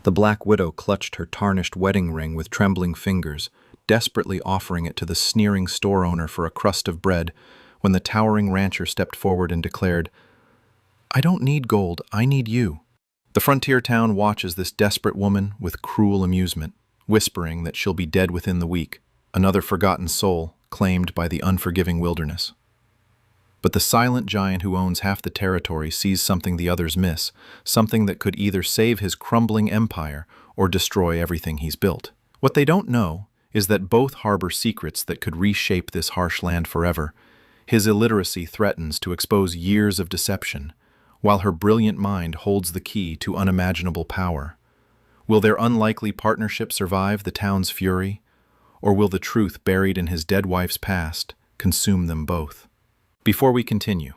The Black Widow clutched her tarnished wedding ring with trembling fingers, desperately offering it to the sneering store owner for a crust of bread, when the towering rancher stepped forward and declared, "I don't need gold, I need you." The frontier town watches this desperate woman with cruel amusement, whispering that she'll be dead within the week, another forgotten soul claimed by the unforgiving wilderness. But the silent giant who owns half the territory sees something the others miss, something that could either save his crumbling empire or destroy everything he's built. What they don't know is that both harbor secrets that could reshape this harsh land forever. His illiteracy threatens to expose years of deception, while her brilliant mind holds the key to unimaginable power. Will their unlikely partnership survive the town's fury, or will the truth buried in his dead wife's past consume them both? Before we continue,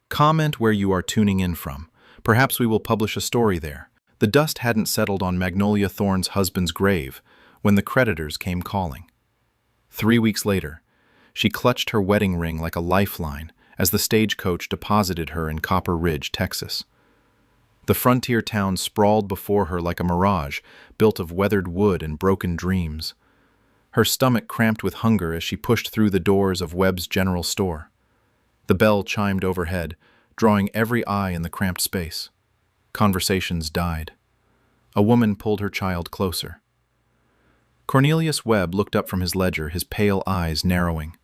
comment where you are tuning in from. Perhaps we will publish a story there. The dust hadn't settled on Magnolia Thorne's husband's grave when the creditors came calling. 3 weeks later, she clutched her wedding ring like a lifeline as the stagecoach deposited her in Copper Ridge, Texas. The frontier town sprawled before her like a mirage, built of weathered wood and broken dreams. Her stomach cramped with hunger as she pushed through the doors of Webb's General Store. The bell chimed overhead, drawing every eye in the cramped space. Conversations died. A woman pulled her child closer. Cornelius Webb looked up from his ledger, his pale eyes narrowing.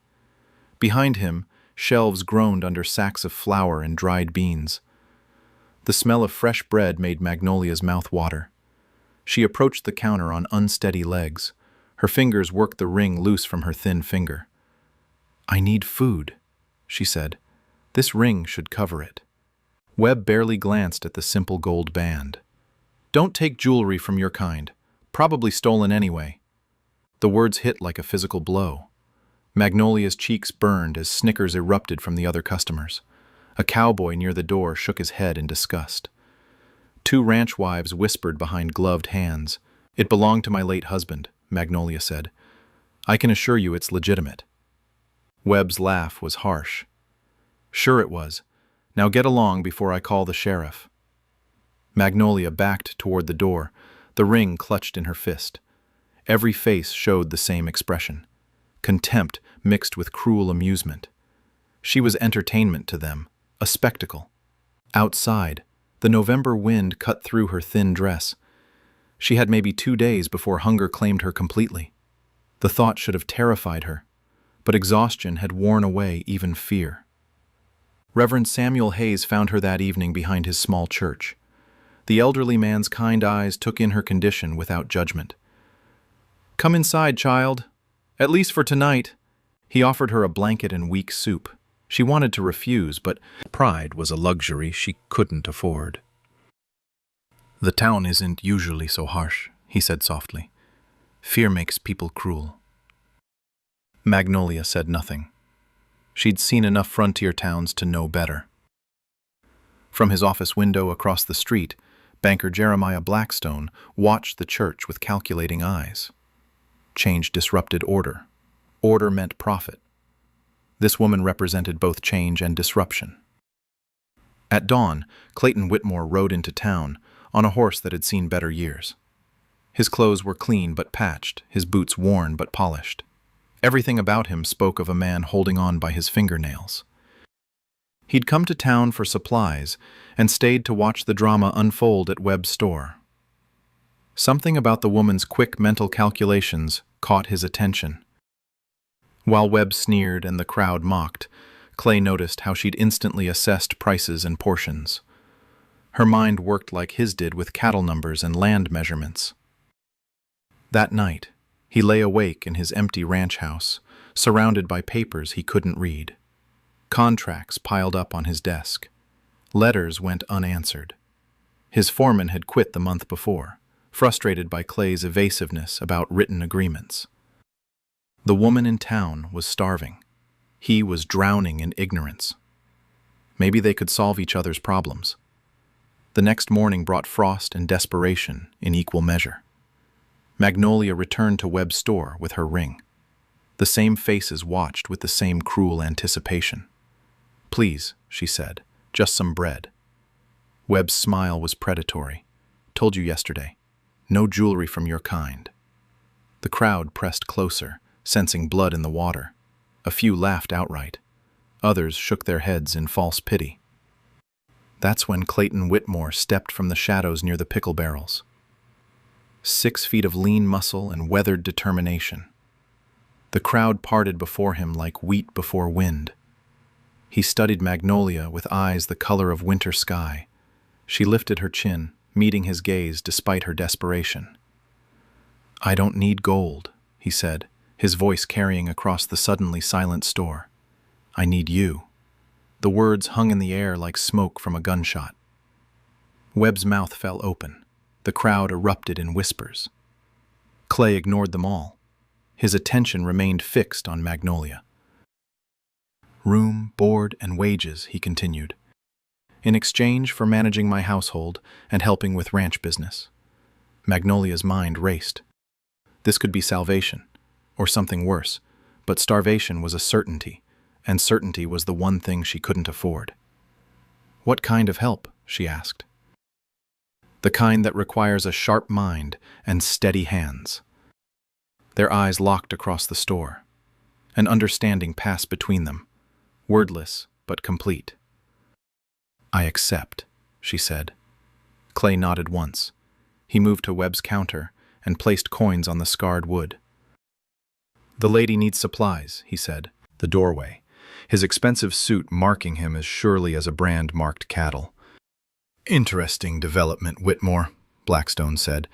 Behind him, shelves groaned under sacks of flour and dried beans. The smell of fresh bread made Magnolia's mouth water. She approached the counter on unsteady legs. Her fingers worked the ring loose from her thin finger. "I need food," she said. "This ring should cover it." Webb barely glanced at the simple gold band. "Don't take jewelry from your kind. Probably stolen anyway." The words hit like a physical blow. Magnolia's cheeks burned as snickers erupted from the other customers. A cowboy near the door shook his head in disgust. 2 ranch wives whispered behind gloved hands. "It belonged to my late husband," Magnolia said. "I can assure you it's legitimate." Webb's laugh was harsh. "Sure it was. Now get along before I call the sheriff." Magnolia backed toward the door, the ring clutched in her fist. Every face showed the same expression. Contempt mixed with cruel amusement. She was entertainment to them, a spectacle. Outside, the November wind cut through her thin dress. She had maybe 2 days before hunger claimed her completely. The thought should have terrified her, but exhaustion had worn away even fear. Reverend Samuel Hayes found her that evening behind his small church. The elderly man's kind eyes took in her condition without judgment. "Come inside, child. At least for tonight." He offered her a blanket and weak soup. She wanted to refuse, but pride was a luxury she couldn't afford. "The town isn't usually so harsh," he said softly. "Fear makes people cruel." Magnolia said nothing. She'd seen enough frontier towns to know better. From his office window across the street, banker Jeremiah Blackstone watched the church with calculating eyes. Change disrupted order. Order meant profit. This woman represented both change and disruption. At dawn, Clayton Whitmore rode into town on a horse that had seen better years. His clothes were clean but patched, his boots worn but polished. Everything about him spoke of a man holding on by his fingernails. He'd come to town for supplies and stayed to watch the drama unfold at Webb's store. Something about the woman's quick mental calculations caught his attention. While Webb sneered and the crowd mocked, Clay noticed how she'd instantly assessed prices and portions. Her mind worked like his did with cattle numbers and land measurements. That night, he lay awake in his empty ranch house, surrounded by papers he couldn't read. Contracts piled up on his desk. Letters went unanswered. His foreman had quit the month before, frustrated by Clay's evasiveness about written agreements. The woman in town was starving. He was drowning in ignorance. Maybe they could solve each other's problems. The next morning brought frost and desperation in equal measure. Magnolia returned to Webb's store with her ring. The same faces watched with the same cruel anticipation. "Please," she said, "just some bread." Webb's smile was predatory. "Told you yesterday. No jewelry from your kind. The crowd pressed closer, sensing blood in the water. A few laughed outright. Others shook their heads in false pity. That's when Clayton Whitmore stepped from the shadows near the pickle barrels. 6 feet of lean muscle and weathered determination. The crowd parted before him like wheat before wind. He studied Magnolia with eyes the color of winter sky. She lifted her chin, meeting his gaze despite her desperation. "I don't need gold," he said, his voice carrying across the suddenly silent store. "I need you." The words hung in the air like smoke from a gunshot. Webb's mouth fell open. The crowd erupted in whispers. Clay ignored them all. His attention remained fixed on Magnolia. "Room, board, and wages," he continued, "in exchange for managing my household and helping with ranch business." Magnolia's mind raced. This could be salvation, or something worse, but starvation was a certainty, and certainty was the one thing she couldn't afford. "What kind of help?" she asked. "The kind that requires a sharp mind and steady hands." Their eyes locked across the store. An understanding passed between them, wordless but complete. "I accept," she said. Clay nodded once. He moved to Webb's counter and placed coins on the scarred wood. "The lady needs supplies," he said. The doorway, his expensive suit marking him as surely as a brand marked cattle. "Interesting development, Whitmore," Blackstone said.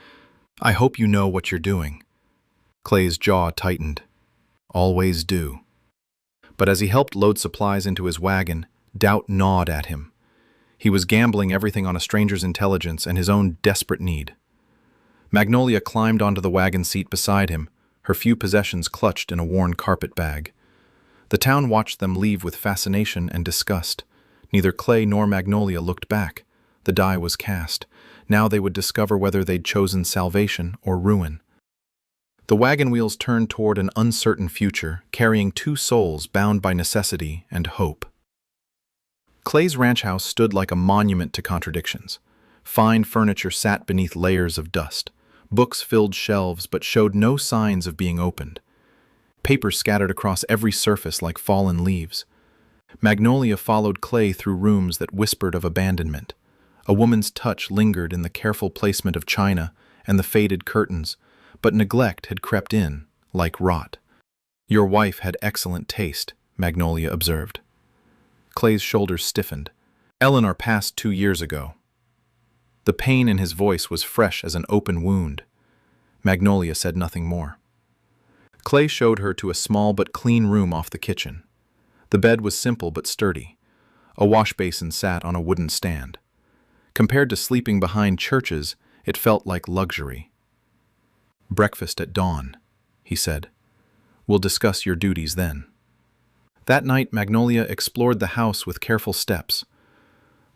"I hope you know what you're doing." Clay's jaw tightened. Always do. But as he helped load supplies into his wagon, doubt gnawed at him. He was gambling everything on a stranger's intelligence and his own desperate need. Magnolia climbed onto the wagon seat beside him, her few possessions clutched in a worn carpet bag. The town watched them leave with fascination and disgust. Neither Clay nor Magnolia looked back. The die was cast. Now they would discover whether they'd chosen salvation or ruin. The wagon wheels turned toward an uncertain future, carrying 2 souls bound by necessity and hope. Clay's ranch house stood like a monument to contradictions. Fine furniture sat beneath layers of dust. Books filled shelves but showed no signs of being opened. Papers scattered across every surface like fallen leaves. Magnolia followed Clay through rooms that whispered of abandonment. A woman's touch lingered in the careful placement of china and the faded curtains, but neglect had crept in, like rot. "Your wife had excellent taste," Magnolia observed. Clay's shoulders stiffened. "Eleanor passed 2 years ago." The pain in his voice was fresh as an open wound. Magnolia said nothing more. Clay showed her to a small but clean room off the kitchen. The bed was simple but sturdy. A wash basin sat on a wooden stand. Compared to sleeping behind churches, it felt like luxury. "Breakfast at dawn," he said. "We'll discuss your duties then." That night, Magnolia explored the house with careful steps.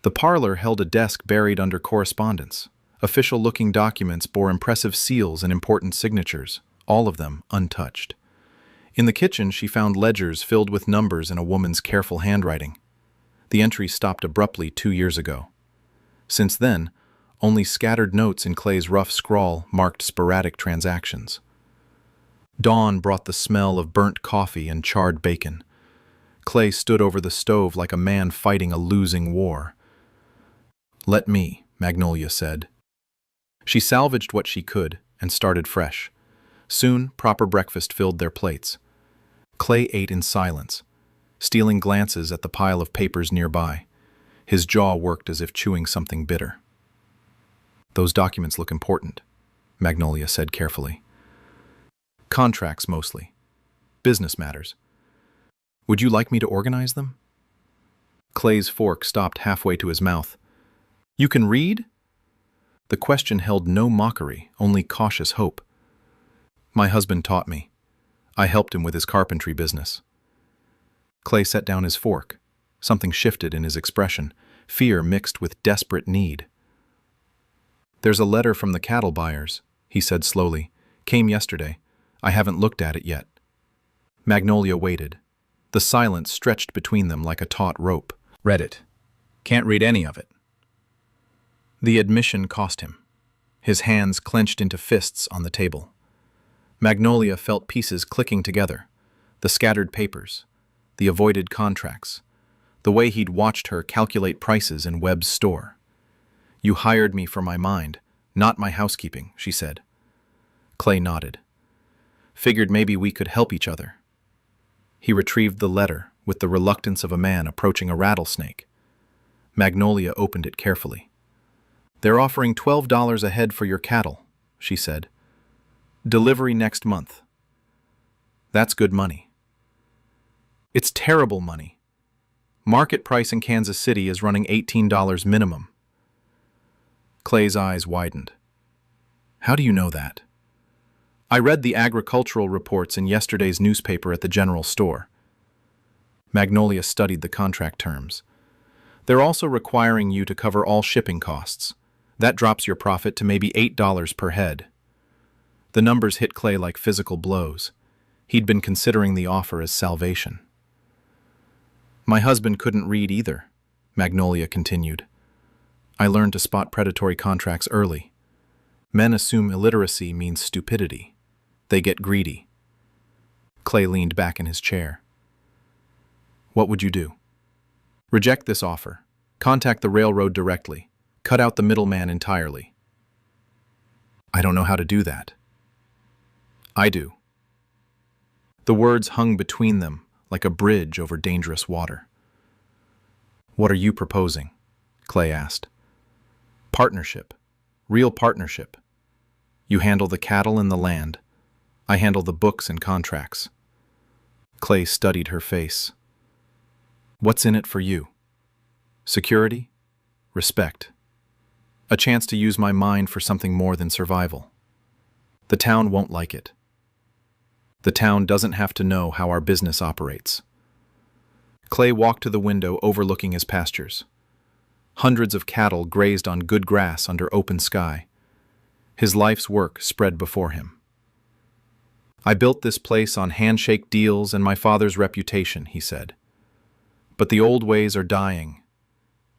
The parlor held a desk buried under correspondence. Official-looking documents bore impressive seals and important signatures, all of them untouched. In the kitchen, she found ledgers filled with numbers in a woman's careful handwriting. The entry stopped abruptly 2 years ago. Since then, only scattered notes in Clay's rough scrawl marked sporadic transactions. Dawn brought the smell of burnt coffee and charred bacon. Clay stood over the stove like a man fighting a losing war. "Let me," Magnolia said. She salvaged what she could and started fresh. Soon, proper breakfast filled their plates. Clay ate in silence, stealing glances at the pile of papers nearby. His jaw worked as if chewing something bitter. "Those documents look important," Magnolia said carefully. "Contracts mostly. Business matters. Would you like me to organize them?" Clay's fork stopped halfway to his mouth. "You can read?" The question held no mockery, only cautious hope. "My husband taught me. I helped him with his carpentry business." Clay set down his fork. Something shifted in his expression, fear mixed with desperate need. "There's a letter from the cattle buyers," he said slowly. "Came yesterday. I haven't looked at it yet." Magnolia waited. The silence stretched between them like a taut rope. "Read it. Can't read any of it." The admission cost him. his hands clenched into fists on the table. Magnolia felt pieces clicking together, the scattered papers, the avoided contracts, the way he'd watched her calculate prices in Webb's store. "You hired me for my mind, not my housekeeping," she said. Clay nodded. "Figured maybe we could help each other." He retrieved the letter with the reluctance of a man approaching a rattlesnake. Magnolia opened it carefully. "They're offering $12 a head for your cattle," she said. "Delivery next month." "That's good money." "It's terrible money. Market price in Kansas City is running $18 minimum." Clay's eyes widened. "How do you know that?" "I read the agricultural reports in yesterday's newspaper at the general store." Magnolia studied the contract terms. "They're also requiring you to cover all shipping costs. That drops your profit to maybe $8 per head." The numbers hit Clay like physical blows. He'd been considering the offer as salvation. "My husband couldn't read either," Magnolia continued. "I learned to spot predatory contracts early. Men assume illiteracy means stupidity. They get greedy." Clay leaned back in his chair. "What would you do?" "Reject this offer. Contact the railroad directly. Cut out the middleman entirely." "I don't know how to do that." "I do." The words hung between them like a bridge over dangerous water. "What are you proposing?" Clay asked. "Partnership. Real partnership. You handle the cattle and the land. I handle the books and contracts." Clay studied her face. "What's in it for you?" "Security, respect. A chance to use my mind for something more than survival. The town won't like it. The town doesn't have to know how our business operates." Clay walked to the window overlooking his pastures. Hundreds of cattle grazed on good grass under open sky. His life's work spread before him. "I built this place on handshake deals and my father's reputation," he said. "But the old ways are dying.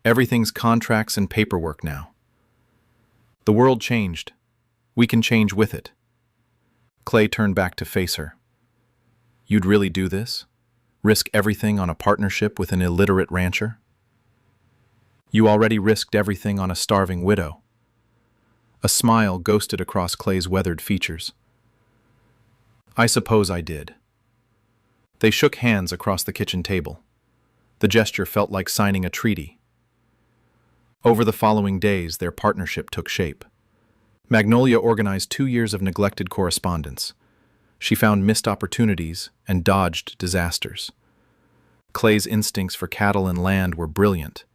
Everything's contracts and paperwork now. The world changed. We can change with it." Clay turned back to face her. "You'd really do this? Risk everything on a partnership with an illiterate rancher?" "You already risked everything on a starving widow." A smile ghosted across Clay's weathered features. "I suppose I did." They shook hands across the kitchen table. The gesture felt like signing a treaty. Over the following days, their partnership took shape. Magnolia organized 2 years of neglected correspondence. She found missed opportunities and dodged disasters. Clay's instincts for cattle and land were brilliant,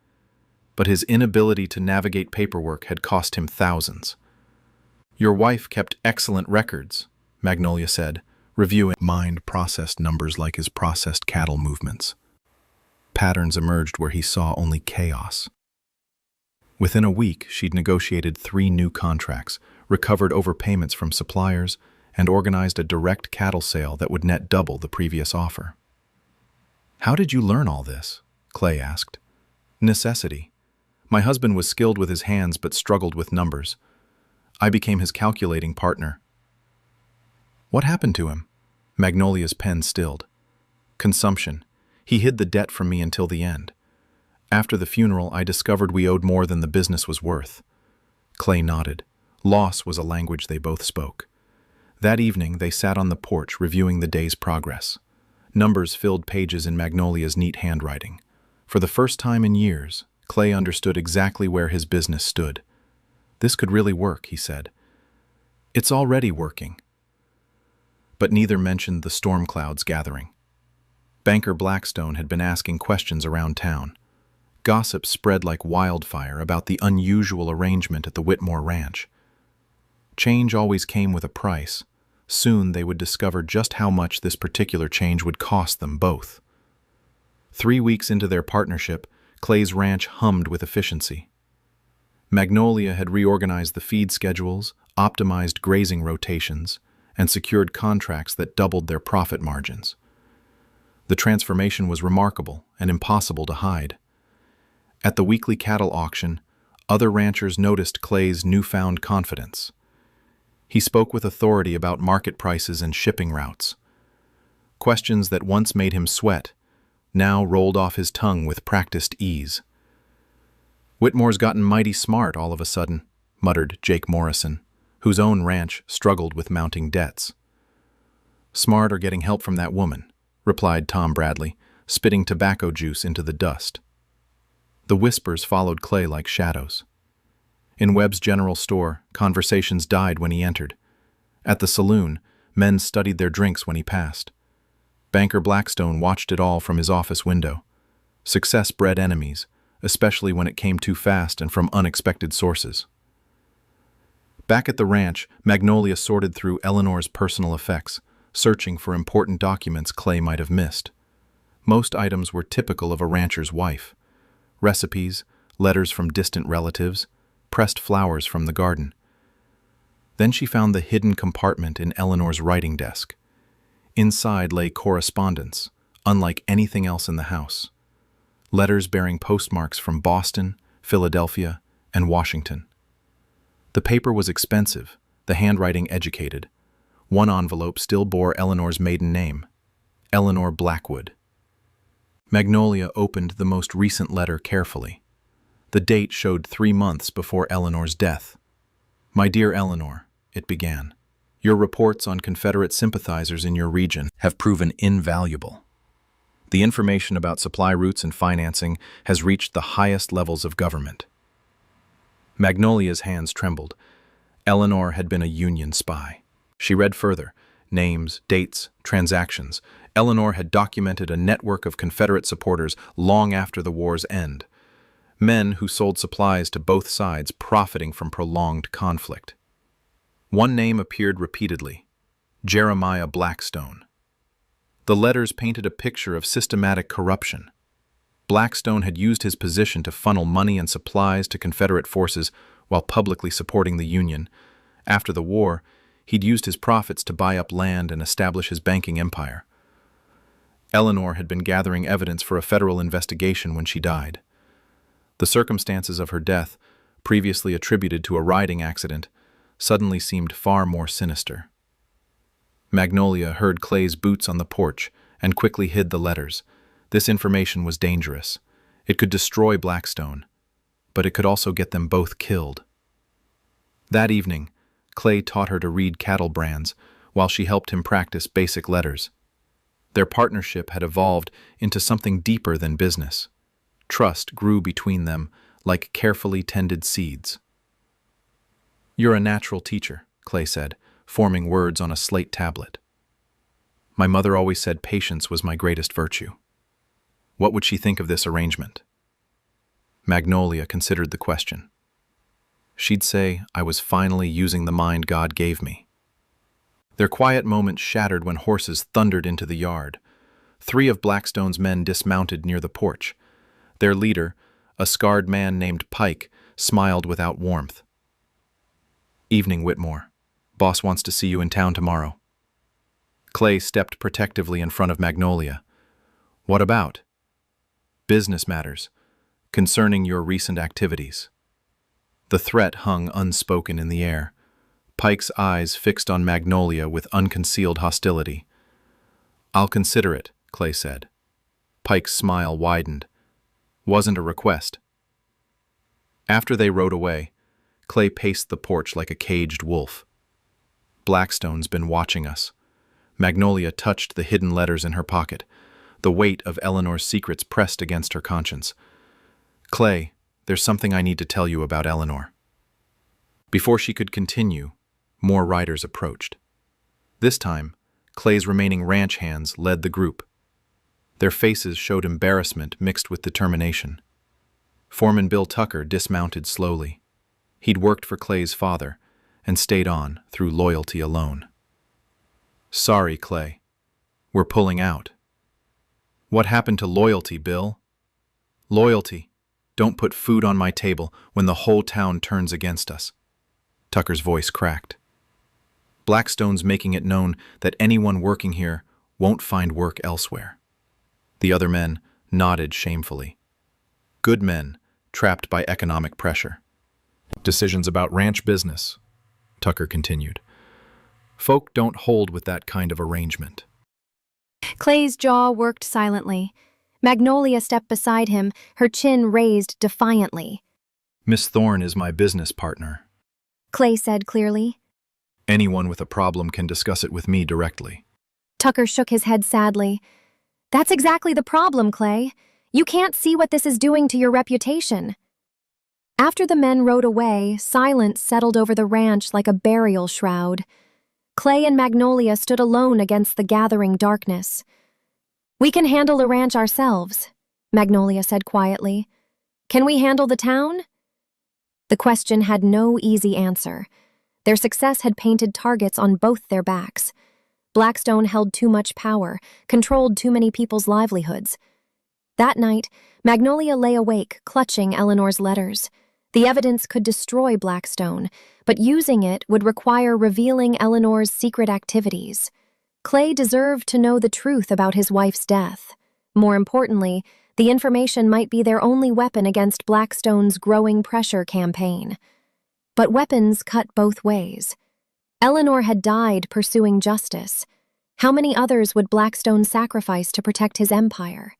but his inability to navigate paperwork had cost him thousands. "Your wife kept excellent records," Magnolia said, reviewing mind-processed numbers like his processed cattle movements. Patterns emerged where he saw only chaos. Within a week, she'd negotiated 3 new contracts, recovered overpayments from suppliers, and organized a direct cattle sale that would net double the previous offer. "How did you learn all this?" Clay asked. "Necessity. My husband was skilled with his hands but struggled with numbers. I became his calculating partner." "What happened to him?" Magnolia's pen stilled. "Consumption. He hid the debt from me until the end. After the funeral, I discovered we owed more than the business was worth." Clay nodded. Loss was a language they both spoke. That evening, they sat on the porch reviewing the day's progress. Numbers filled pages in Magnolia's neat handwriting. For the first time in years, Clay understood exactly where his business stood. "This could really work," he said. "It's already working." But neither mentioned the storm clouds gathering. Banker Blackstone had been asking questions around town. Gossip spread like wildfire about the unusual arrangement at the Whitmore Ranch. Change always came with a price. Soon they would discover just how much this particular change would cost them both. 3 weeks into their partnership, Clay's ranch hummed with efficiency. Magnolia had reorganized the feed schedules, optimized grazing rotations, and secured contracts that doubled their profit margins. The transformation was remarkable and impossible to hide. At the weekly cattle auction, Other ranchers noticed Clay's newfound confidence. He spoke with authority about market prices and shipping routes. Questions that once made him sweat now rolled off his tongue with practiced ease. "Whitmore's gotten mighty smart all of a sudden," muttered Jake Morrison, whose own ranch struggled with mounting debts. "Smart or getting help from that woman," replied Tom Bradley, spitting tobacco juice into the dust. The whispers followed Clay like shadows. In Webb's general store, conversations died when he entered. At the saloon, men studied their drinks when he passed. Banker Blackstone watched it all from his office window. Success bred enemies, especially when it came too fast and from unexpected sources. Back at the ranch, Magnolia sorted through Eleanor's personal effects, searching for important documents Clay might have missed. Most items were typical of a rancher's wife. Recipes, letters from distant relatives, pressed flowers from the garden. Then she found the hidden compartment in Eleanor's writing desk. Inside lay correspondence, unlike anything else in the house. Letters bearing postmarks from Boston, Philadelphia, and Washington. The paper was expensive, the handwriting educated. One envelope still bore Eleanor's maiden name, Eleanor Blackwood. Magnolia opened the most recent letter carefully. The date showed 3 months before Eleanor's death. "My dear Eleanor," it began, "your reports on Confederate sympathizers in your region have proven invaluable. The information about supply routes and financing has reached the highest levels of government." Magnolia's hands trembled. Eleanor had been a Union spy. She read further. Names, dates, transactions. Eleanor had documented a network of Confederate supporters long after the war's end. Men who sold supplies to both sides, profiting from prolonged conflict. One name appeared repeatedly: Jeremiah Blackstone. The letters painted a picture of systematic corruption. Blackstone had used his position to funnel money and supplies to Confederate forces while publicly supporting the Union. After the war, he'd used his profits to buy up land and establish his banking empire. Eleanor had been gathering evidence for a federal investigation when she died. The circumstances of her death, previously attributed to a riding accident, suddenly seemed far more sinister. Magnolia heard Clay's boots on the porch and quickly hid the letters. This information was dangerous. It could destroy Blackstone, but it could also get them both killed. That evening, Clay taught her to read cattle brands while she helped him practice basic letters. Their partnership had evolved into something deeper than business. Trust grew between them like carefully tended seeds. "You're a natural teacher," Clay said, forming words on a slate tablet. "My mother always said patience was my greatest virtue. What would she think of this arrangement?" Magnolia considered the question. "She'd say I was finally using the mind God gave me." Their quiet moment shattered when horses thundered into the yard. 3 of Blackstone's men dismounted near the porch. Their leader, a scarred man named Pike, smiled without warmth. "Evening, Whitmore. Boss wants to see you in town tomorrow." Clay stepped protectively in front of Magnolia. "What about?" "Business matters, concerning your recent activities." The threat hung unspoken in the air. Pike's eyes fixed on Magnolia with unconcealed hostility. "I'll consider it," Clay said. Pike's smile widened. "Wasn't a request." After they rode away, Clay paced the porch like a caged wolf. "Blackstone's been watching us." Magnolia touched the hidden letters in her pocket. The weight of Eleanor's secrets pressed against her conscience. "Clay, there's something I need to tell you about Eleanor." Before she could continue, more riders approached. This time, Clay's remaining ranch hands led the group. Their faces showed embarrassment mixed with determination. Foreman Bill Tucker dismounted slowly. He'd worked for Clay's father and stayed on through loyalty alone. "Sorry, Clay. We're pulling out." "What happened to loyalty, Bill?" "Loyalty. Don't put food on my table when the whole town turns against us." Tucker's voice cracked. "Blackstone's making it known that anyone working here won't find work elsewhere." The other men nodded shamefully. Good men, trapped by economic pressure. Decisions about ranch business, Tucker continued. Folk don't hold with that kind of arrangement. Clay's jaw worked silently. Magnolia stepped beside him, her chin raised defiantly. Miss Thorne is my business partner. Clay said clearly. Anyone with a problem can discuss it with me directly. Tucker shook his head sadly. That's exactly the problem, Clay. You can't see what this is doing to your reputation. After the men rode away, silence settled over the ranch like a burial shroud. Clay and Magnolia stood alone against the gathering darkness. We can handle the ranch ourselves, Magnolia said quietly. Can we handle the town? The question had no easy answer. Their success had painted targets on both their backs. Blackstone held too much power, controlled too many people's livelihoods. That night, Magnolia lay awake, clutching Eleanor's letters. The evidence could destroy Blackstone, but using it would require revealing Eleanor's secret activities. Clay deserved to know the truth about his wife's death. More importantly, the information might be their only weapon against Blackstone's growing pressure campaign. But weapons cut both ways. Eleanor had died pursuing justice. How many others would Blackstone sacrifice to protect his empire?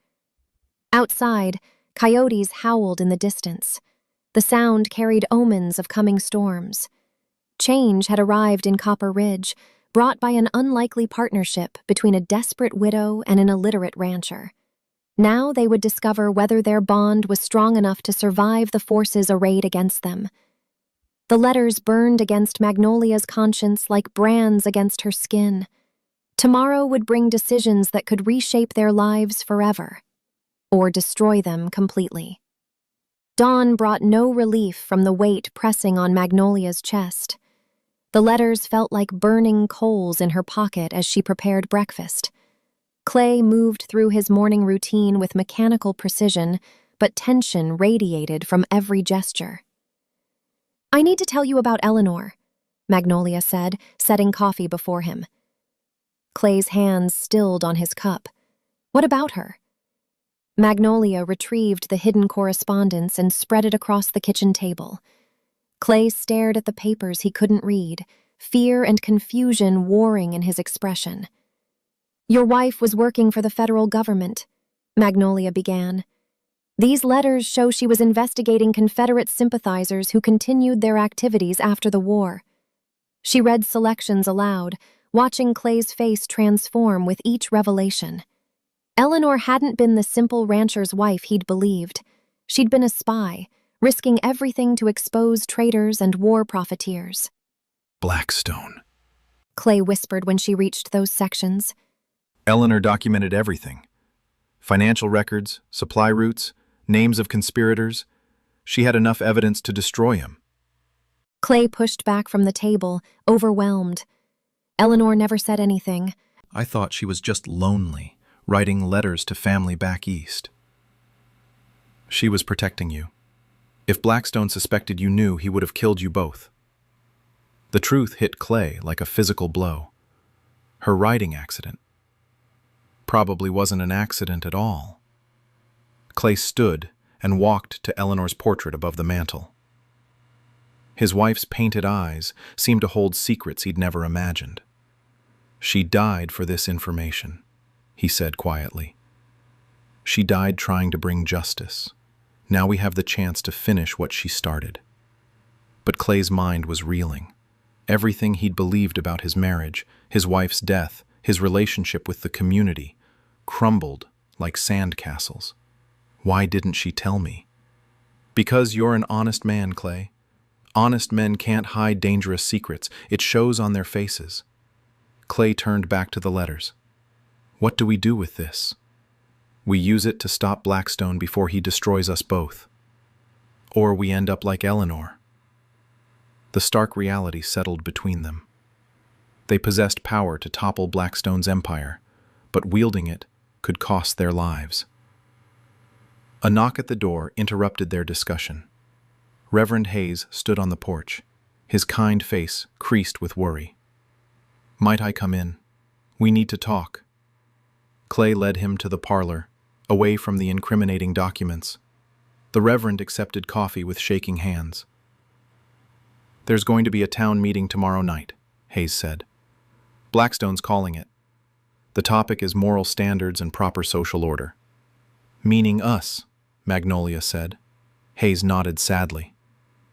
Outside, coyotes howled in the distance. The sound carried omens of coming storms. Change had arrived in Copper Ridge, brought by an unlikely partnership between a desperate widow and an illiterate rancher. Now they would discover whether their bond was strong enough to survive the forces arrayed against them. The letters burned against Magnolia's conscience like brands against her skin. Tomorrow would bring decisions that could reshape their lives forever, or destroy them completely. Dawn brought no relief from the weight pressing on Magnolia's chest. The letters felt like burning coals in her pocket as she prepared breakfast. Clay moved through his morning routine with mechanical precision, but tension radiated from every gesture. I need to tell you about Eleanor, Magnolia said, setting coffee before him. Clay's hands stilled on his cup. What about her? Magnolia retrieved the hidden correspondence and spread it across the kitchen table. Clay stared at the papers he couldn't read, fear and confusion warring in his expression. Your wife was working for the federal government, Magnolia began. These letters show she was investigating Confederate sympathizers who continued their activities after the war. She read selections aloud, watching Clay's face transform with each revelation. Eleanor hadn't been the simple rancher's wife he'd believed. She'd been a spy, risking everything to expose traitors and war profiteers. Blackstone, Clay whispered when she reached those sections. Eleanor documented everything. Financial records, supply routes, names of conspirators. She had enough evidence to destroy him. Clay pushed back from the table, overwhelmed. Eleanor never said anything. I thought she was just lonely, writing letters to family back east. She was protecting you. If Blackstone suspected you knew, he would have killed you both. The truth hit Clay like a physical blow. Her writing accident probably wasn't an accident at all. Clay stood and walked to Eleanor's portrait above the mantel. His wife's painted eyes seemed to hold secrets he'd never imagined. She died for this information, he said quietly. She died trying to bring justice. Now we have the chance to finish what she started. But Clay's mind was reeling. Everything he'd believed about his marriage, his wife's death, his relationship with the community, crumbled like sandcastles. Why didn't she tell me? Because you're an honest man, Clay. Honest men can't hide dangerous secrets. It shows on their faces. Clay turned back to the letters. What do we do with this? We use it to stop Blackstone before he destroys us both. Or we end up like Eleanor. The stark reality settled between them. They possessed power to topple Blackstone's empire, but wielding it could cost their lives. A knock at the door interrupted their discussion. Reverend Hayes stood on the porch, his kind face creased with worry. Might I come in? We need to talk. Clay led him to the parlor, away from the incriminating documents. The Reverend accepted coffee with shaking hands. There's going to be a town meeting tomorrow night, Hayes said. Blackstone's calling it. The topic is moral standards and proper social order. Meaning us, Magnolia said. Hayes nodded sadly.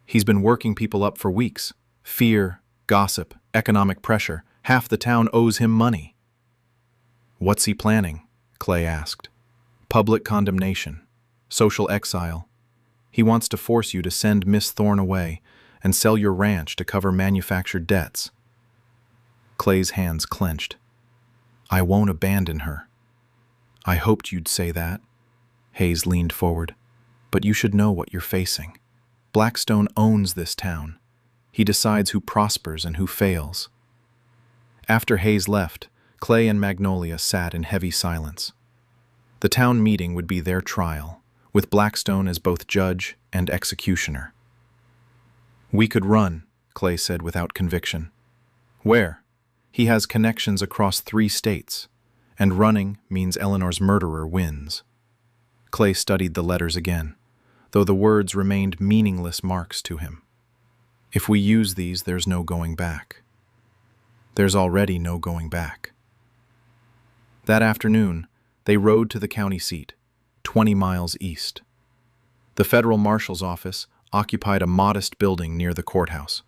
He's been working people up for weeks. Fear, gossip, economic pressure. Half the town owes him money. What's he planning? Clay asked. Public condemnation. Social exile. He wants to force you to send Miss Thorne away and sell your ranch to cover manufactured debts. Clay's hands clenched. I won't abandon her. I hoped you'd say that. Hayes leaned forward. But you should know what you're facing. Blackstone owns this town. He decides who prospers and who fails. After Hayes left, Clay and Magnolia sat in heavy silence. The town meeting would be their trial, with Blackstone as both judge and executioner. We could run, Clay said without conviction. Where? He has connections across 3 states, and running means Eleanor's murderer wins. Clay studied the letters again, though the words remained meaningless marks to him. If we use these, there's no going back. There's already no going back. That afternoon, they rode to the county seat, 20 miles east. The federal marshal's office occupied a modest building near the courthouse.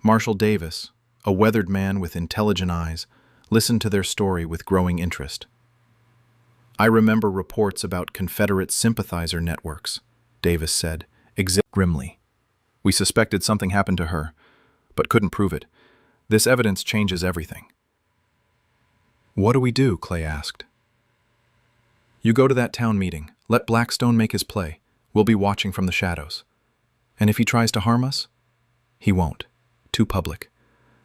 Marshal Davis, a weathered man with intelligent eyes, listened to their story with growing interest. I remember reports about Confederate sympathizer networks, Davis said, grimly. We suspected something happened to her, but couldn't prove it. This evidence changes everything. What do we do? Clay asked. You go to that town meeting. Let Blackstone make his play. We'll be watching from the shadows. And if he tries to harm us? He won't. Too public.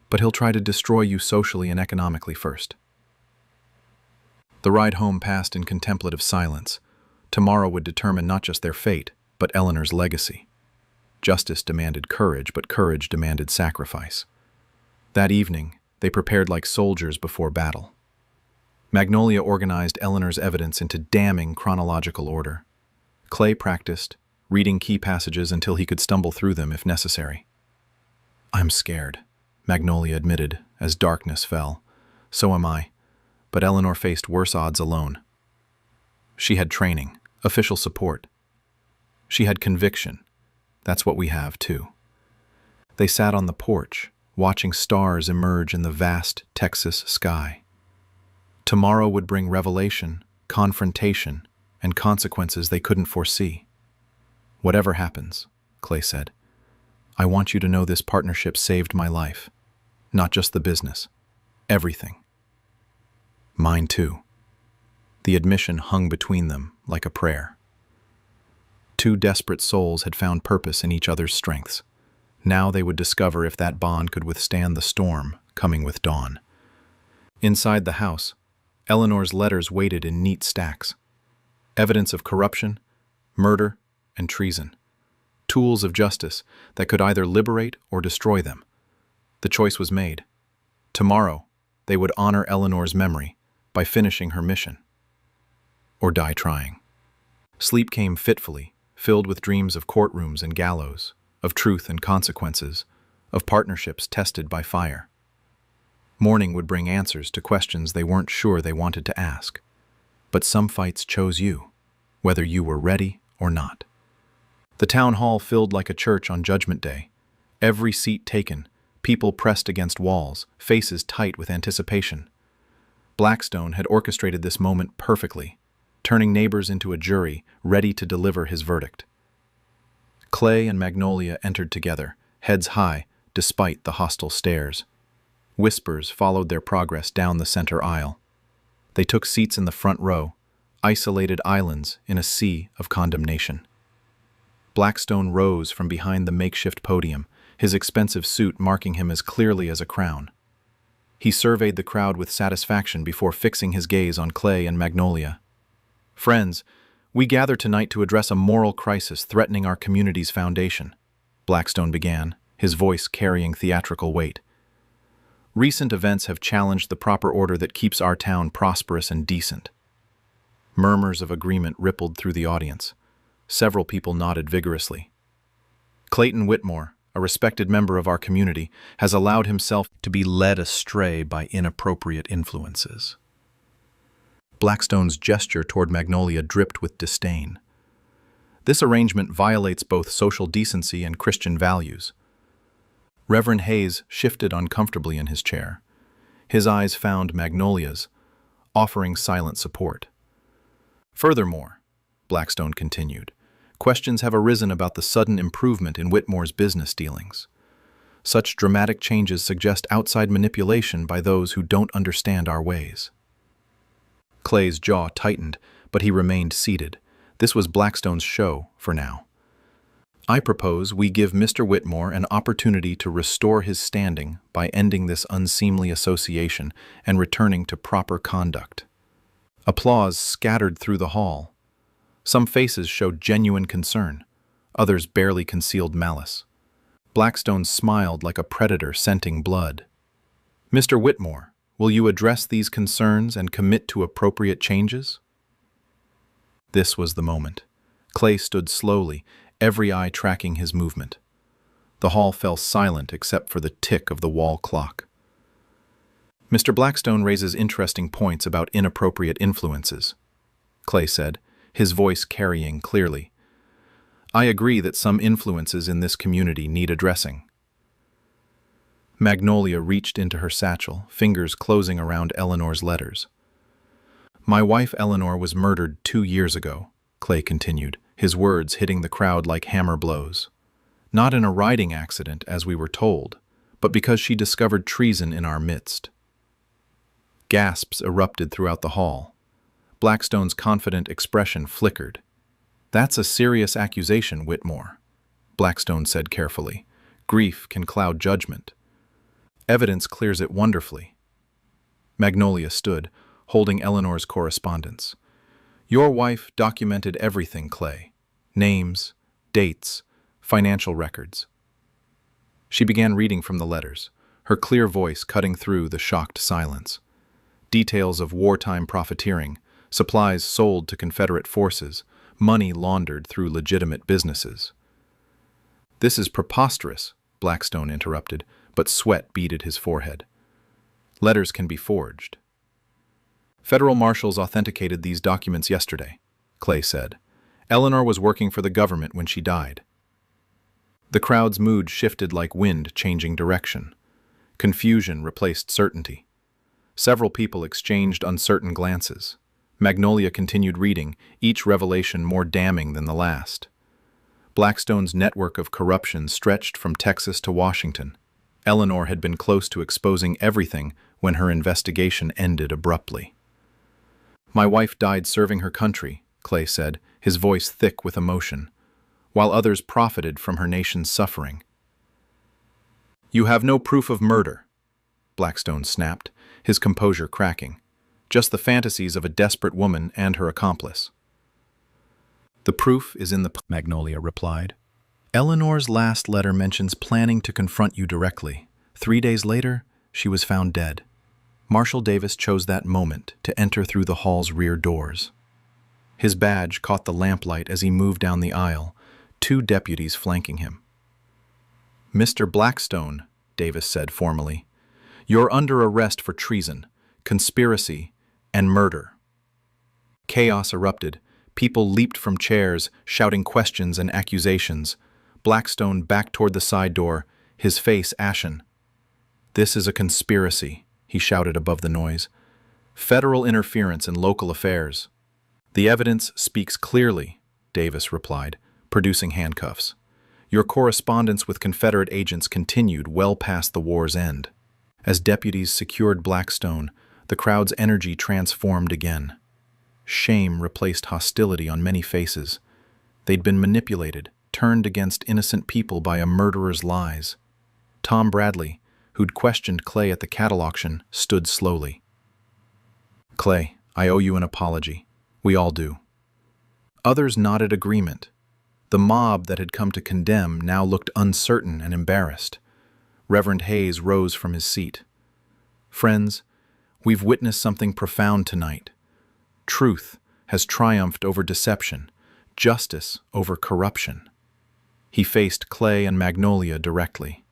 But he'll try to destroy you socially and economically first. The ride home passed in contemplative silence. Tomorrow would determine not just their fate, but Eleanor's legacy. Justice demanded courage, but courage demanded sacrifice. That evening, they prepared like soldiers before battle. Magnolia organized Eleanor's evidence into damning chronological order. Clay practiced, reading key passages until he could stumble through them if necessary. I'm scared, Magnolia admitted as darkness fell. So am I, but Eleanor faced worse odds alone. She had training, official support. She had conviction. That's what we have, too. They sat on the porch, watching stars emerge in the vast Texas sky. Tomorrow would bring revelation, confrontation, and consequences they couldn't foresee. Whatever happens, Clay said, I want you to know this partnership saved my life. Not just the business. Everything. Mine too. The admission hung between them like a prayer. 2 desperate souls had found purpose in each other's strengths. Now they would discover if that bond could withstand the storm coming with dawn. Inside the house, Eleanor's letters waited in neat stacks. Evidence of corruption, murder, and treason. Tools of justice that could either liberate or destroy them. The choice was made. Tomorrow, they would honor Eleanor's memory by finishing her mission. Or die trying. Sleep came fitfully, filled with dreams of courtrooms and gallows, of truth and consequences, of partnerships tested by fire. Morning would bring answers to questions they weren't sure they wanted to ask. But some fights chose you, whether you were ready or not. The town hall filled like a church on Judgment Day. Every seat taken, people pressed against walls, faces tight with anticipation. Blackstone had orchestrated this moment perfectly, turning neighbors into a jury ready to deliver his verdict. Clay and Magnolia entered together, heads high, despite the hostile stares. Whispers followed their progress down the center aisle. They took seats in the front row, isolated islands in a sea of condemnation. Blackstone rose from behind the makeshift podium, his expensive suit marking him as clearly as a crown. He surveyed the crowd with satisfaction before fixing his gaze on Clay and Magnolia. Friends, we gather tonight to address a moral crisis threatening our community's foundation, Blackstone began, his voice carrying theatrical weight. Recent events have challenged the proper order that keeps our town prosperous and decent. Murmurs of agreement rippled through the audience. Several people nodded vigorously. Clayton Whitmore, a respected member of our community, has allowed himself to be led astray by inappropriate influences. Blackstone's gesture toward Magnolia dripped with disdain. This arrangement violates both social decency and Christian values. Reverend Hayes shifted uncomfortably in his chair. His eyes found Magnolia's, offering silent support. Furthermore, Blackstone continued, questions have arisen about the sudden improvement in Whitmore's business dealings. Such dramatic changes suggest outside manipulation by those who don't understand our ways. Clay's jaw tightened, but he remained seated. This was Blackstone's show for now. I propose we give Mr. Whitmore an opportunity to restore his standing by ending this unseemly association and returning to proper conduct. Applause scattered through the hall. Some faces showed genuine concern, others barely concealed malice. Blackstone smiled like a predator scenting blood. Mr. Whitmore, will you address these concerns and commit to appropriate changes? This was the moment. Clay stood slowly, every eye tracking his movement. The hall fell silent except for the tick of the wall clock. Mr. Blackstone raises interesting points about inappropriate influences, Clay said, his voice carrying clearly. I agree that some influences in this community need addressing. Magnolia reached into her satchel, fingers closing around Eleanor's letters. My wife Eleanor was murdered 2 years ago, Clay continued, his words hitting the crowd like hammer blows. Not in a riding accident, as we were told, but because she discovered treason in our midst. Gasps erupted throughout the hall. Blackstone's confident expression flickered. That's a serious accusation, Whitmore, Blackstone said carefully. Grief can cloud judgment. Evidence clears it wonderfully. Magnolia stood, holding Eleanor's correspondence. Your wife documented everything, Clay. Names, dates, financial records. She began reading from the letters, her clear voice cutting through the shocked silence. Details of wartime profiteering, supplies sold to Confederate forces, money laundered through legitimate businesses. This is preposterous, Blackstone interrupted, but sweat beaded his forehead. Letters can be forged. Federal marshals authenticated these documents yesterday, Clay said. Eleanor was working for the government when she died. The crowd's mood shifted like wind changing direction. Confusion replaced certainty. Several people exchanged uncertain glances. Magnolia continued reading, each revelation more damning than the last. Blackstone's network of corruption stretched from Texas to Washington. Eleanor had been close to exposing everything when her investigation ended abruptly. My wife died serving her country, Clay said, his voice thick with emotion, while others profited from her nation's suffering. You have no proof of murder, Blackstone snapped, his composure cracking. Just the fantasies of a desperate woman and her accomplice. The proof is in the... Magnolia replied. Eleanor's last letter mentions planning to confront you directly. 3 days later, she was found dead. Marshal Davis chose that moment to enter through the hall's rear doors. His badge caught the lamplight as he moved down the aisle, 2 deputies flanking him. Mr. Blackstone, Davis said formally, you're under arrest for treason, conspiracy, and murder. Chaos erupted. People leaped from chairs, shouting questions and accusations. Blackstone backed toward the side door, his face ashen. This is a conspiracy, he shouted above the noise. Federal interference in local affairs. The evidence speaks clearly, Davis replied, producing handcuffs. Your correspondence with Confederate agents continued well past the war's end. As deputies secured Blackstone, the crowd's energy transformed again. Shame replaced hostility on many faces. They'd been manipulated, turned against innocent people by a murderer's lies. Tom Bradley, who'd questioned Clay at the cattle auction, stood slowly. Clay, I owe you an apology. We all do. Others nodded agreement. The mob that had come to condemn now looked uncertain and embarrassed. Reverend Hayes rose from his seat. Friends, we've witnessed something profound tonight. Truth has triumphed over deception, justice over corruption. He faced Clay and Magnolia directly.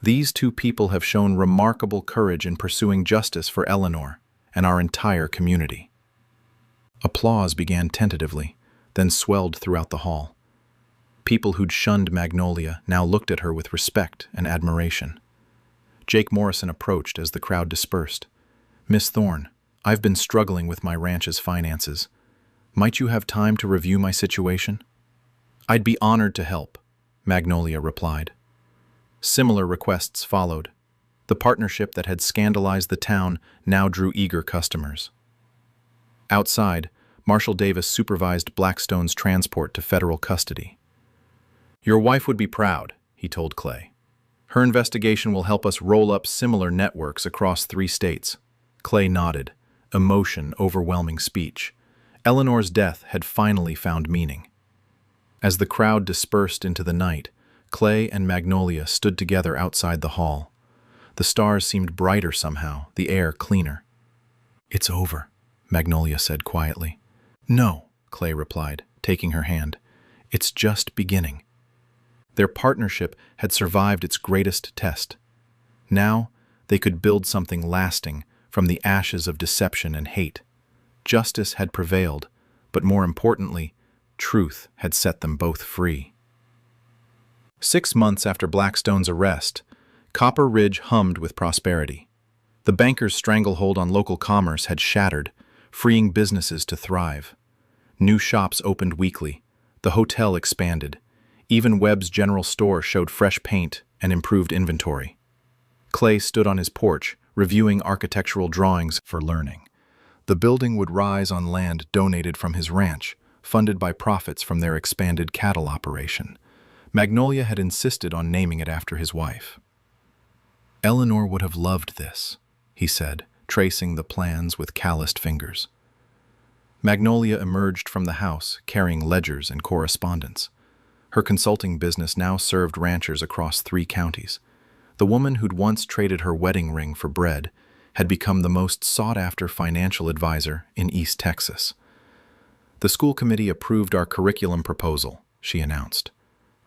These two people have shown remarkable courage in pursuing justice for Eleanor and our entire community. Applause began tentatively, then swelled throughout the hall. People who'd shunned Magnolia now looked at her with respect and admiration. Jake Morrison approached as the crowd dispersed. "Miss Thorne, I've been struggling with my ranch's finances. Might you have time to review my situation?" "I'd be honored to help," Magnolia replied. Similar requests followed. The partnership that had scandalized the town now drew eager customers. Outside, Marshal Davis supervised Blackstone's transport to federal custody. "Your wife would be proud," he told Clay. "Her investigation will help us roll up similar networks across 3 states. Clay nodded, emotion overwhelming speech. Eleanor's death had finally found meaning. As the crowd dispersed into the night, Clay and Magnolia stood together outside the hall. The stars seemed brighter somehow, the air cleaner. "It's over," Magnolia said quietly. "No," Clay replied, taking her hand. "It's just beginning." Their partnership had survived its greatest test. Now, they could build something lasting from the ashes of deception and hate. Justice had prevailed, but more importantly, truth had set them both free. 6 months after Blackstone's arrest, Copper Ridge hummed with prosperity. The bankers' stranglehold on local commerce had shattered, freeing businesses to thrive. New shops opened weekly. The hotel expanded. Even Webb's general store showed fresh paint and improved inventory. Clay stood on his porch, reviewing architectural drawings for learning. The building would rise on land donated from his ranch, funded by profits from their expanded cattle operation. Magnolia had insisted on naming it after his wife. "Eleanor would have loved this," he said, tracing the plans with calloused fingers. Magnolia emerged from the house, carrying ledgers and correspondence. Her consulting business now served ranchers across 3 counties. The woman who'd once traded her wedding ring for bread had become the most sought-after financial advisor in East Texas. "The school committee approved our curriculum proposal," she announced.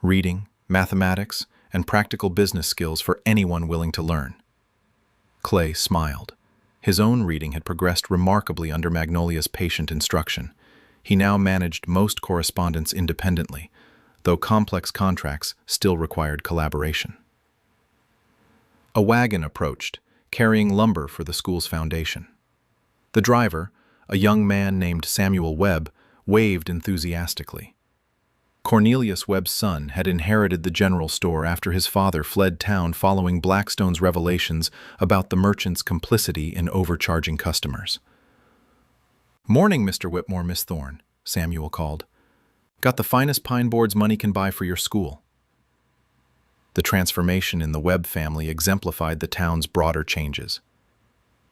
"Reading, mathematics, and practical business skills for anyone willing to learn." Clay smiled. His own reading had progressed remarkably under Magnolia's patient instruction. He now managed most correspondence independently, though complex contracts still required collaboration. A wagon approached, carrying lumber for the school's foundation. The driver, a young man named Samuel Webb, waved enthusiastically. Cornelius Webb's son had inherited the general store after his father fled town following Blackstone's revelations about the merchant's complicity in overcharging customers. "Morning, Mr. Whitmore, Miss Thorne," Samuel called. "Got the finest pine boards money can buy for your school." The transformation in the Webb family exemplified the town's broader changes.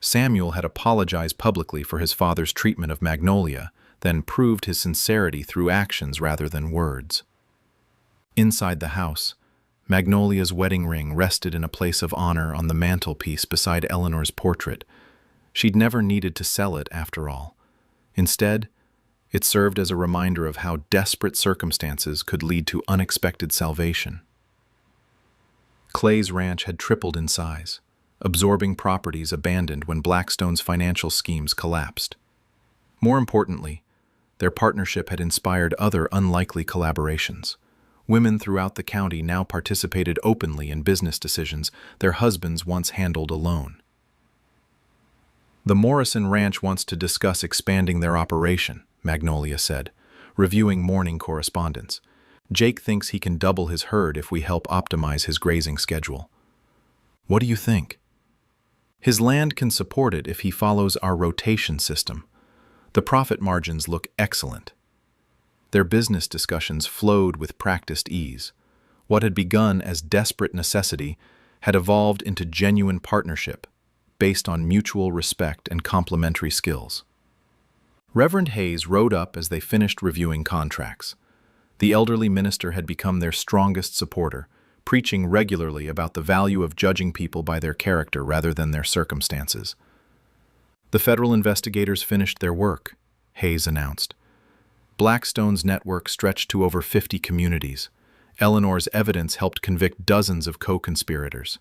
Samuel had apologized publicly for his father's treatment of Magnolia, then proved his sincerity through actions rather than words. Inside the house, Magnolia's wedding ring rested in a place of honor on the mantelpiece beside Eleanor's portrait. She'd never needed to sell it, after all. Instead, it served as a reminder of how desperate circumstances could lead to unexpected salvation. Clay's ranch had tripled in size, absorbing properties abandoned when Blackstone's financial schemes collapsed. More importantly, their partnership had inspired other unlikely collaborations. Women throughout the county now participated openly in business decisions their husbands once handled alone. "The Morrison Ranch wants to discuss expanding their operation," Magnolia said, reviewing morning correspondence. "Jake thinks he can double his herd if we help optimize his grazing schedule." "What do you think?" "His land can support it if he follows our rotation system. The profit margins look excellent." Their business discussions flowed with practiced ease. What had begun as desperate necessity had evolved into genuine partnership, based on mutual respect and complementary skills. Reverend Hayes rode up as they finished reviewing contracts. The elderly minister had become their strongest supporter, preaching regularly about the value of judging people by their character rather than their circumstances. "The federal investigators finished their work," Hayes announced. Blackstone's network stretched to over 50 communities. Eleanor's evidence helped convict dozens of co-conspirators.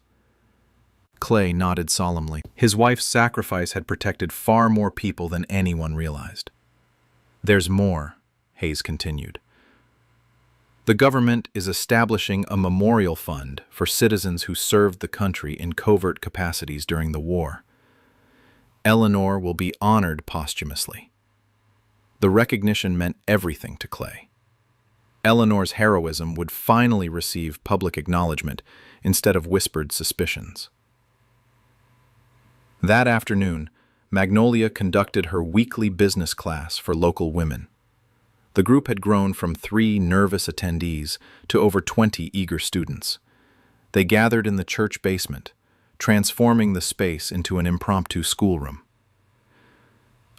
Clay nodded solemnly. His wife's sacrifice had protected far more people than anyone realized. There's more, Hayes continued. The government is establishing a memorial fund for citizens who served the country in covert capacities during the war. Eleanor will be honored posthumously. The recognition meant everything to Clay. Eleanor's heroism would finally receive public acknowledgement instead of whispered suspicions. That afternoon, Magnolia conducted her weekly business class for local women. The group had grown from 3 nervous attendees to over 20 eager students. They gathered in the church basement, transforming the space into an impromptu schoolroom.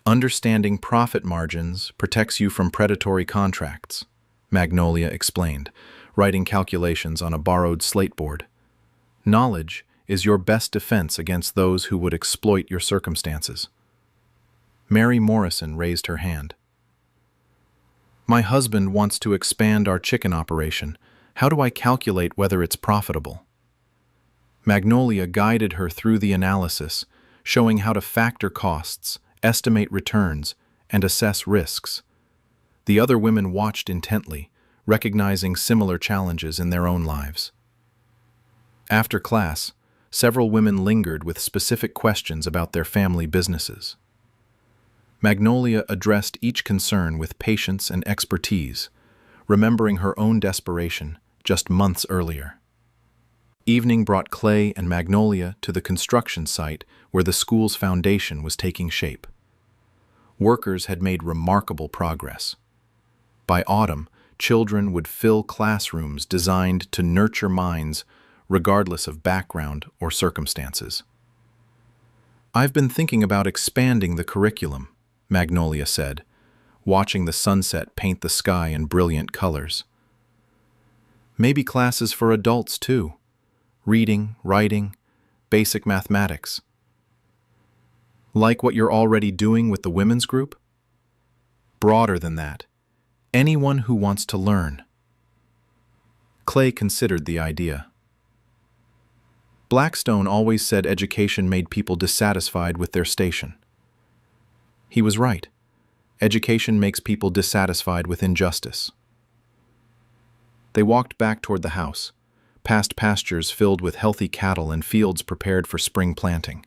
Understanding profit margins protects you from predatory contracts, Magnolia explained, writing calculations on a borrowed slateboard. Knowledge is your best defense against those who would exploit your circumstances. Mary Morrison raised her hand. My husband wants to expand our chicken operation. How do I calculate whether it's profitable? Magnolia guided her through the analysis, showing how to factor costs, estimate returns, and assess risks. The other women watched intently, recognizing similar challenges in their own lives. After class, several women lingered with specific questions about their family businesses. Magnolia addressed each concern with patience and expertise, remembering her own desperation just months earlier. Evening brought Clay and Magnolia to the construction site where the school's foundation was taking shape. Workers had made remarkable progress. By autumn, children would fill classrooms designed to nurture minds regardless of background or circumstances. I've been thinking about expanding the curriculum, Magnolia said, watching the sunset paint the sky in brilliant colors. Maybe classes for adults too. Reading, writing, basic mathematics. Like what you're already doing with the women's group? Broader than that. Anyone who wants to learn. Clay considered the idea. Blackstone always said education made people dissatisfied with their station. He was right. Education makes people dissatisfied with injustice. They walked back toward the house, past pastures filled with healthy cattle and fields prepared for spring planting.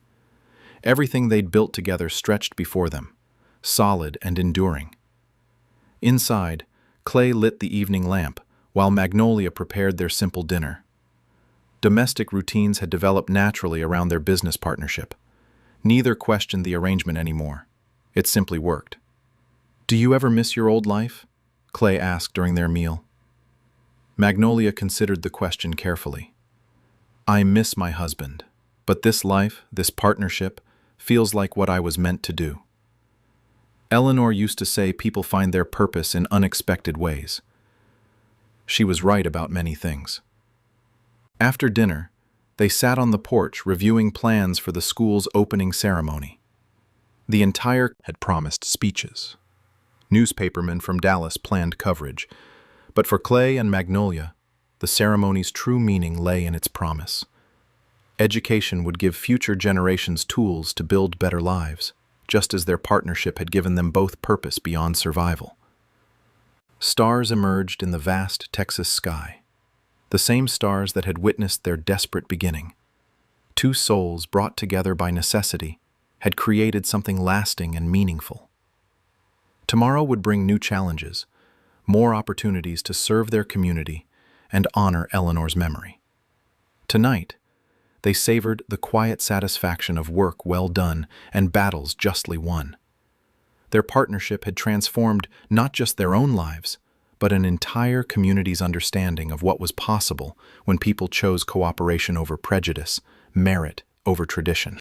Everything they'd built together stretched before them, solid and enduring. Inside, Clay lit the evening lamp, while Magnolia prepared their simple dinner. Domestic routines had developed naturally around their business partnership. Neither questioned the arrangement anymore. It simply worked. Do you ever miss your old life? Clay asked during their meal. Magnolia considered the question carefully. I miss my husband, but this life, this partnership, feels like what I was meant to do. Eleanor used to say people find their purpose in unexpected ways. She was right about many things. After dinner, they sat on the porch reviewing plans for the school's opening ceremony. The entire had promised speeches. Newspapermen from Dallas planned coverage, but for Clay and Magnolia, the ceremony's true meaning lay in its promise. Education would give future generations tools to build better lives, just as their partnership had given them both purpose beyond survival. Stars emerged in the vast Texas sky, the same stars that had witnessed their desperate beginning. Two souls brought together by necessity had created something lasting and meaningful. Tomorrow would bring new challenges, more opportunities to serve their community and honor Eleanor's memory. Tonight, they savored the quiet satisfaction of work well done and battles justly won. Their partnership had transformed not just their own lives, but an entire community's understanding of what was possible when people chose cooperation over prejudice, merit over tradition.